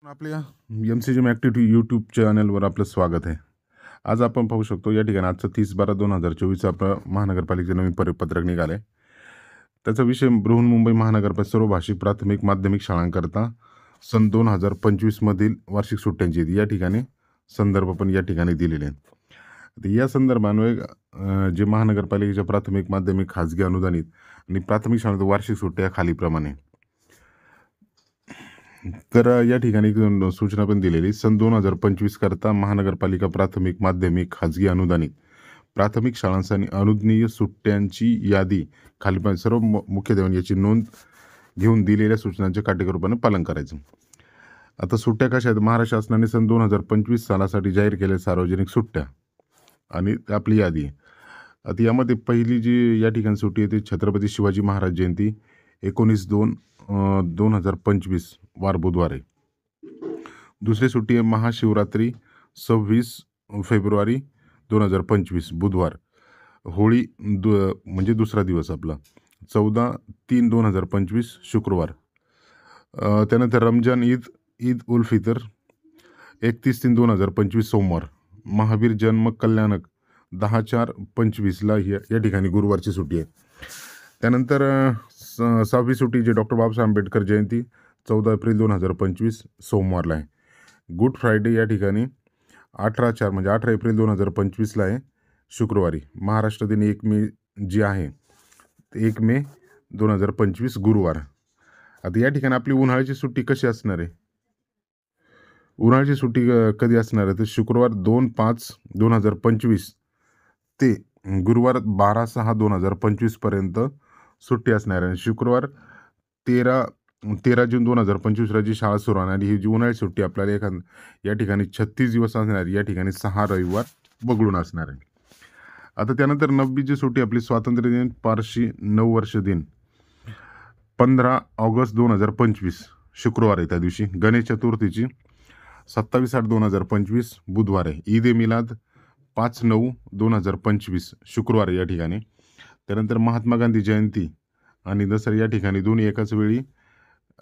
आपल्या MCGM activity YouTube चॅनलवर आपलं स्वागत आहे. आज आपण पाहू शकतो या ठिकाणी आजचं 30/12/2024 आपलं महानगरपालिकेचं नवीन परिपत्रक निघालं आहे. त्याचा विषय बृहन्मुंबई महानगरपालिका सर्व भाषिक प्राथमिक माध्यमिक शाळांकरता सन 2025मधील वार्षिक सुट्ट्यांची या ठिकाणी संदर्भ पण या ठिकाणी दिलेले आहेत. तर या संदर्भान्वये जे महानगरपालिकेच्या प्राथमिक माध्यमिक खाजगी अनुदानित आणि प्राथमिक शाळांच्या वार्षिक सुट्ट्या खालीप्रमाणे. तर या ठिकाणी एक सूचना पण दिलेली सन 2025 करता महानगरपालिका प्राथमिक माध्यमिक खाजगी अनुदानित प्राथमिक शाळांसाठी अनुज्ञेय सुट्ट्यांची यादी खालील सर्व मुख्याध्यापन याची नोंद घेऊन दिलेल्या सूचनांचे काटेकोरपणे पालन करायचं. आता सुट्ट्या कशा आहेत? महाराष्ट्र शासनाने सन 2025 सालासाठी जाहीर केलेल्या सार्वजनिक सुट्ट्या आणि आपली यादी आहे. आता यामध्ये पहिली जी या ठिकाणी सुट्टी आहे ती छत्रपती शिवाजी महाराज जयंती 19/2/2025 वार बुधवार आहे. दुसरी सुट्टी आहे महाशिवरात्री 26 फेब्रुवारी 2025 बुधवार. होळी म्हणजे दुसरा दिवस आपला 14/3/2025 शुक्रवार. त्यानंतर रमजान ईद उल फितर 31/3/2025 सोमवार. महावीर जन्म कल्याणक 10/4/25ला या ठिकाणी गुरुवारची सुट्टी आहे. त्यानंतर सहावी सुट्टी जी डॉक्टर बाबासाहेब आंबेडकर जयंती 14 एप्रिल 2025 सोमवारला आहे. गुड फ्रायडे या ठिकाणी 18/4 म्हणजे 18 एप्रिल 2025ला आहे शुक्रवारी. महाराष्ट्र दिन 1 मे जी आहे 1 मे 2025 गुरुवार. आता या ठिकाणी आपली उन्हाळ्याची सुट्टी कशी असणार आहे? उन्हाळ्याची सुट्टी कधी असणार आहे तर शुक्रवार 2/5/2025 ते गुरुवार 12/6/2025 पर्यंत सुट्टी असणार आहे. शुक्रवार 13 जून 2025 रोजी शाळा सुरू होणार आणि ही जी उन्हाळी सुट्टी आपल्याला या ठिकाणी 36 दिवस असणार, या ठिकाणी 6 रविवार वगळून असणार आहे. आता त्यानंतर 9वी सुट्टी आपली स्वातंत्र्य दिन पारशी नववर्ष दिन 15 ऑगस्ट 2025 शुक्रवार आहे. त्या दिवशी गणेश चतुर्थीची 27/8/2025 बुधवार आहे. ईद ए मिलाद 5/9/2025 शुक्रवार आहे या ठिकाणी. त्यानंतर महात्मा गांधी जयंती आणि दसरा या ठिकाणी दोन्ही एकाच वेळी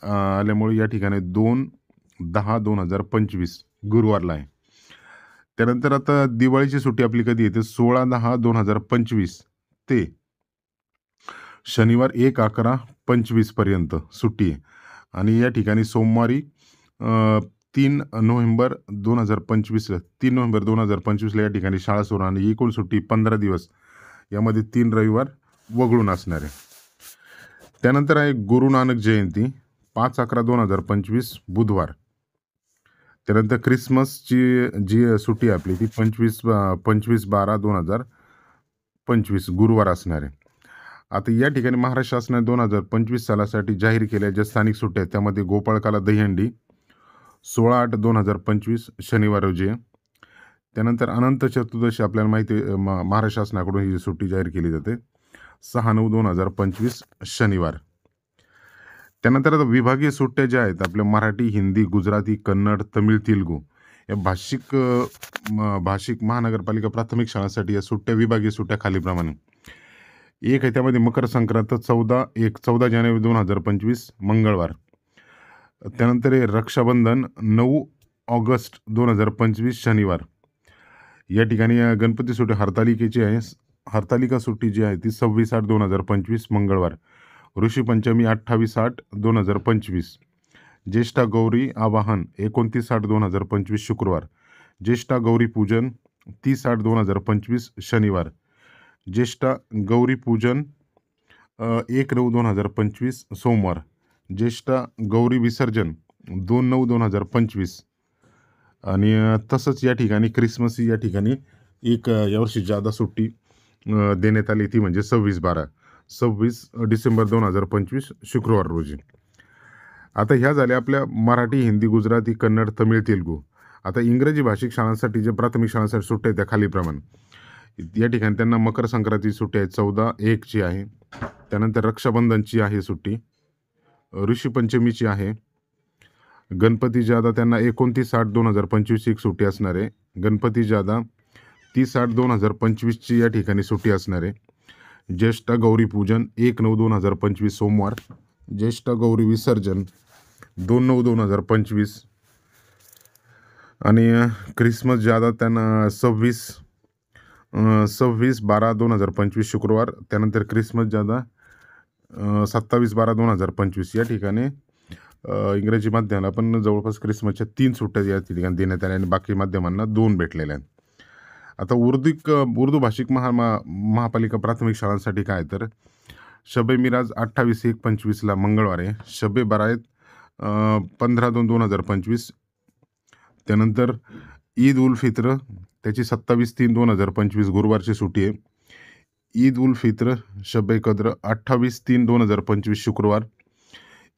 आल्यामुळे या ठिकाणी 2/10/2025 गुरुवारला आहे. त्यानंतर आता दिवाळीची सुट्टी आपली कधी येते 16/10/2025 ते शनिवार 1/11/25 पर्यंत सुट्टी आहे. आणि या ठिकाणी सोमवारी 3 नोव्हेंबर 2025ला या ठिकाणी शाळा सुरू आणि एकूण सुट्टी 15 दिवस, यामध्ये 3 रविवार वगळून असणार आहे. त्यानंतर आहे गुरु नानक जयंती 5/11/2025 बुधवार. त्यानंतर क्रिसमसची जी सुट्टी आपली ती 25/12/2025 गुरुवार असणार आहे. आता या ठिकाणी महाराष्ट्र शासनाने 2025 सालासाठी जाहीर केलेल्या ज्या स्थानिक सुट्ट्या आहेत त्यामध्ये गोपाळकाला दहीहंडी 16/8/2025 शनिवार रोजी आहे. त्यानंतर अनंत चतुर्दशी आपल्याला माहिती आहे महाराष्ट्र शासनाकडून ही सुट्टी जाहीर केली जाते 6/9/2025 शनिवार. त्यानंतर आता विभागीय सुट्ट्या ज्या आहेत आपल्या मराठी, हिंदी, गुजराती, कन्नड, तमिळ, तेलुगू या भाषिक महानगरपालिका प्राथमिक शाळांसाठी या सुट्ट्या विभागीय सुट्ट्या खालीप्रमाणे. एक आहे त्यामध्ये मकर संक्रांत 14 जानेवारी 2025 मंगळवार. त्यानंतर आहे रक्षाबंधन 9 ऑगस्ट 2025 शनिवार. या ठिकाणी गणपती सुट्टी हरतालिकेची आहे. हरतालिका सुट्टी जी आहे ती 26/8/2025 मंगळवार. ऋषीपंचमी 28/8/2025. ज्येष्ठा गौरी आवाहन 29/8/2025 शुक्रवार. ज्येष्ठा गौरी पूजन 30/8/2025 शनिवार. ज्येष्ठा गौरी पूजन 1/9/2025 सोमवार. ज्येष्ठा गौरी विसर्जन 2/9/2025 आणि तसंच या ठिकाणी क्रिसमस या ठिकाणी एक यावर्षी जादा सुट्टी देण्यात आली ती म्हणजे 26 डिसेंबर 2025 शुक्रवार रोजी. आता ह्या झाल्या आपल्या मराठी, हिंदी, गुजराती, कन्नड, तमिळ, तेलुगू. आता इंग्रजी भाषिक शाळांसाठी जे प्राथमिक शाळांसाठी सुट्ट्या आहेत त्या खालीप्रमाणे. या ठिकाणी त्यांना मकर संक्रांती सुट्टी आहे 14/1ची आहे. त्यानंतर रक्षाबंधनची आहे सुट्टी. ऋषीपंचमीची आहे. गणपती जादा त्यांना 29/8/2025 एक सुट्टी असणार आहे. गणपती जादा 30/8/2025 या ठिकाणी सुट्टी असणार आहे. ज्येष्ठा गौरी पूजन 1/9/2025 सोमवार. ज्येष्ठा गौरी विसर्जन 2/9/2025 आणि क्रिसमस ज्यादा त्यांना 26/12/2025 शुक्रवार. त्यानंतर क्रिसमस ज्यादा 27/12/2025 या ठिकाणी इंग्रजी माध्यमाला पण जवळपास क्रिसमसच्या 3 सुट्ट्या या ठिकाणी देण्यात आल्या आणि बाकी माध्यमांना 2 भेटलेल्या आहेत. आता उर्दू भाषिक महापालिका प्राथमिक शाळांसाठी काय तर शब ए मिराज 28/1/25ला मंगळवार आहे. शब ए बारात 15/2/2025. त्यानंतर ईद उल फित्र त्याची 27/3/2025 गुरुवारची सुट्टी आहे. ईद उल फित्र शब ए कद्र 28/3/2025 शुक्रवार.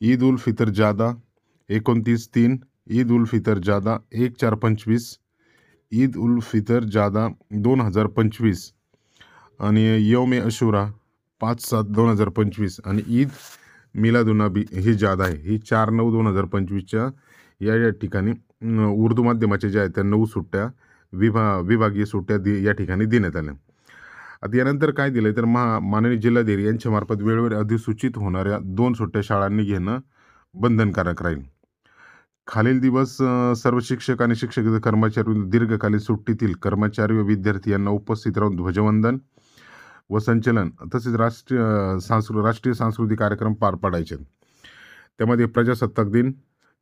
ईद उल फित्र जादा 29/3. ईद उल फित्र जादा 1/4/25. ईद उल फित्र जादा 2025 आणि यौम ए अशुरा 5/7/2025 आणि ईद मिलादुन्नबी ही जादा आहे. ही 4/9/2025च्या या ठिकाणी उर्दू माध्यमाच्या ज्या आहेत त्या 9 सुट्ट्या विभागीय सुट्ट्या या ठिकाणी देण्यात आल्या. आता यानंतर काय दिलं तर माननीय जिल्हाधिकारी यांच्या मार्फत वेळेवर अधिसूचित होणाऱ्या 2 सुट्ट्या शाळांनी घेणं बंधनकारक राहील. खालील दिवस सर्व शिक्षक आणि शिक्षक कर्मचारी दीर्घकालीन सुट्टीतील कर्मचारी व विद्यार्थी यांना उपस्थित राहून ध्वजवंदन व संचलन तसेच राष्ट्रीय सांस्कृतिक कार्यक्रम पार पाडायचे. त्यामध्ये प्रजासत्ताक दिन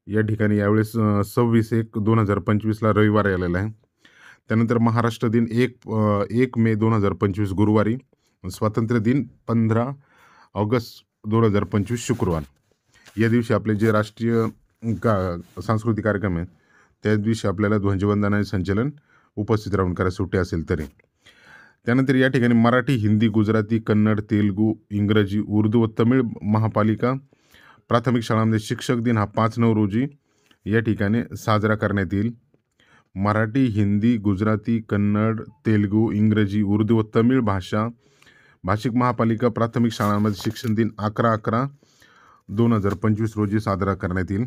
या ठिकाणी यावेळेस 26/1/2025ला रविवार आलेला आहे. त्यानंतर महाराष्ट्र दिन 1 मे 2025 गुरुवारी. स्वातंत्र्य दिन 15 ऑगस्ट 2025 शुक्रवार. या दिवशी आपले जे राष्ट्रीय सांस्कृतिक कार्यक्रम आहेत त्या दिवशी आपल्याला ध्वजवंदन आणि संचलन उपस्थित राहून करायला सुट्टी असेल तरी. त्यानंतर या ठिकाणी मराठी, हिंदी, गुजराती, कन्नड, तेलुगू, इंग्रजी, उर्दू व तमिळ महापालिका प्राथमिक शाळांमध्ये शिक्षक दिन हा 5/9 रोजी या ठिकाणी साजरा करण्यात येईल. मराठी, हिंदी, गुजराती, कन्नड, तेलुगू, इंग्रजी, उर्दू व तमिळ भाषिक महापालिका प्राथमिक शाळांमध्ये शिक्षण दिन 11/11/2025 रोजी साजरा करण्यात येईल.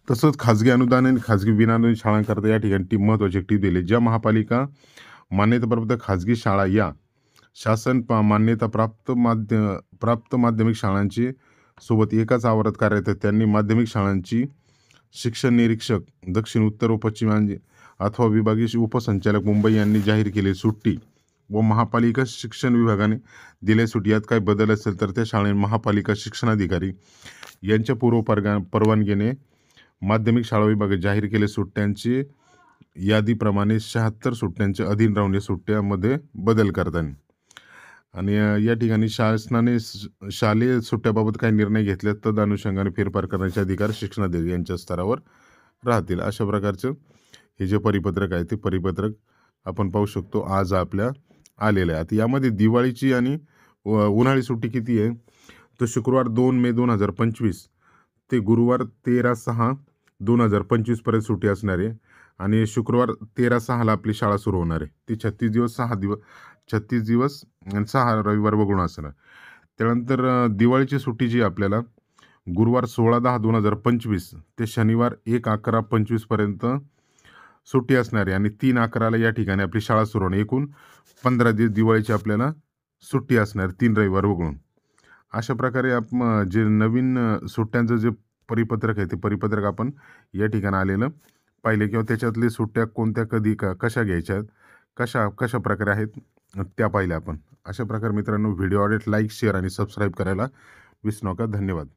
तसंच खाजगी अनुदान आणि खाजगी विनाअनुदानित शाळांकरता या ठिकाणी महत्त्वाची टीप दिली. ज्या महापालिका मान्यताप्राप्त खाजगी शाळा या शासन मान्यता प्राप्त माध्यमिक शाळांची सोबत एकाच आवारात कार्यरत आहेत त्यांनी माध्यमिक शाळांची शिक्षण निरीक्षक दक्षिण, उत्तर व पश्चिम अथवा विभागीय उपसंचालक मुंबई यांनी जाहीर केलेली सुट्टी व महापालिका शिक्षण विभागाने दिलेल्या सुट्टी यात काही बदल असेल तर त्या शाळेत महापालिका शिक्षणाधिकारी यांच्या परवानगीने माध्यमिक शाळा विभागात जाहीर केलेल्या सुट्ट्यांची यादीप्रमाणे 76 सुट्ट्यांच्या अधीन राहून या सुट्ट्यामध्ये बदल करतात. आणि या ठिकाणी शासनाने शालेय सुट्ट्याबाबत काही निर्णय घेतले तद अनुषंगाने फेरफार करण्याचे अधिकार शिक्षणाधिकारी यांच्या स्तरावर राहतील. अशा प्रकारचं हे जे परिपत्रक आहे ते परिपत्रक आपण पाहू शकतो आज आपल्या आलेलं आहे. आता यामध्ये दिवाळीची आणि उन्हाळी सुट्टी किती आहे तर शुक्रवार 2 मे 2025 ते गुरुवार 13/6/2025 पर्यंत सुट्टी असणार आहे आणि शुक्रवार 13/6ला आपली शाळा सुरू होणार आहे. ती 36 दिवस आणि 6 रविवार वगळून असणार. त्यानंतर दिवाळीची सुट्टी जी आपल्याला गुरुवार 16/10/2025 ते शनिवार 1/11/25 पर्यंत सुट्टी असणार आहे आणि 3/11ला या ठिकाणी आपली शाळा सुरू होणार. एकूण 15 दिवस दिवाळीची आपल्याला सुट्टी असणार 3 रविवार वगळून. अशा प्रकारे जे नवीन सुट्ट्यांचं जे परिपत्रक आहे ते परिपत्रक आपण या ठिकाणी आलेलं पाहिले किंवा त्याच्यातले सुट्ट्या कोणत्या कधी कशा घ्यायच्या कशा प्रकारे आहेत त्या पाहिल्या आपण. अशा प्रकारे मित्रांनो व्हिडिओ आवडल्यास लाईक, शेअर आणि सबस्क्राईब करायला विसरू नका. धन्यवाद.